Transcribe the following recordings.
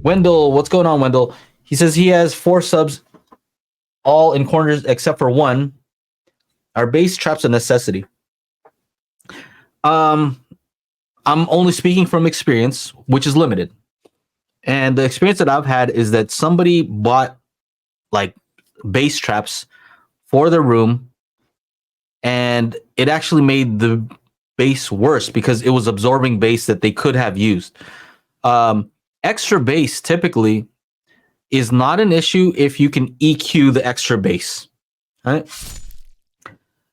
Wendell, what's going on, Wendell? He says he has 4 subs, all in corners except for one. Are bass traps a necessity? I'm only speaking from experience, which is limited. And the experience that I've had is that somebody bought like bass traps for their room, and it actually made the bass worse because it was absorbing bass that they could have used. Extra bass typically is not an issue if you can EQ the extra bass, right?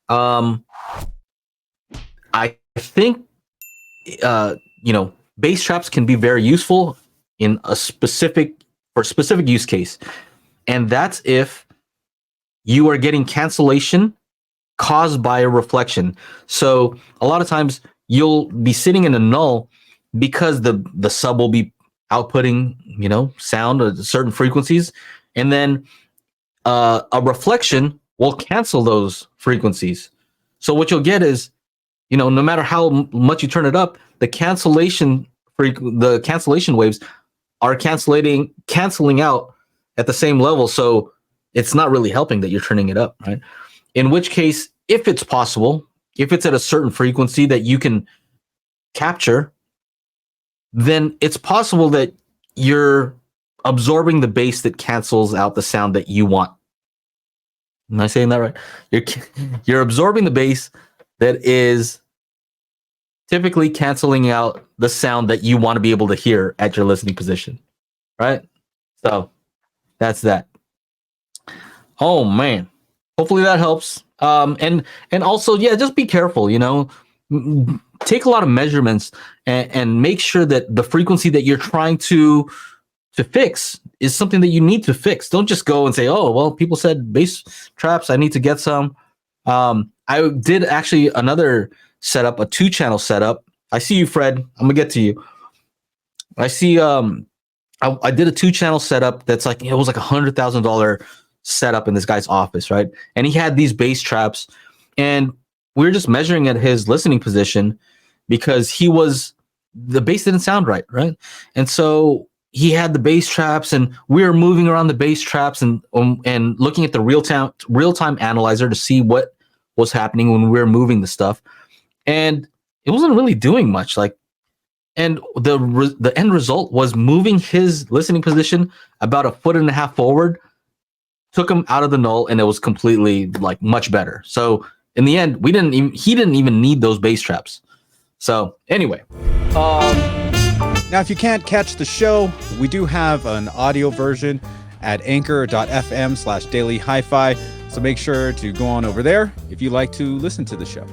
I think bass traps can be very useful in a specific use case, and that's if you are getting cancellation caused by a reflection. So a lot of times you'll be sitting in a null because the sub will be outputting sound at certain frequencies, and then a reflection will cancel those frequencies. So what you'll get is, no matter how much you turn it up, the cancellation waves are canceling out at the same level. So it's not really helping that you're turning it up, right? In which case, if it's possible, if it's at a certain frequency that you can capture, then it's possible that you're absorbing the bass that cancels out the sound that you want. Am I saying that right? You're absorbing the bass that is typically canceling out the sound that you want to be able to hear at your listening position, right? So that's that. Oh man, hopefully that helps. And also, yeah, just be careful. Take a lot of measurements and make sure that the frequency that you're trying to fix is something that you need to fix. Don't just go and say, oh, well, people said bass traps, I need to get some. I did actually another setup, a 2-channel setup. I see you, Fred. I'm gonna get to you. I see. I did a 2-channel setup that's like, it was like $100,000 setup in this guy's office, right? And he had these bass traps, and we were just measuring at his listening position because the bass didn't sound right? And so he had the bass traps, and we were moving around the bass traps and looking at the real-time analyzer to see what was happening when we were moving the stuff, and it wasn't really doing much. And the end result was moving his listening position about 1.5 feet forward, took him out of the null, and it was completely much better. So in the end, he didn't even need those bass traps. So anyway, now if you can't catch the show, we do have an audio version at anchor.fm/daily HiFi. So make sure to go on over there if you like to listen to the show.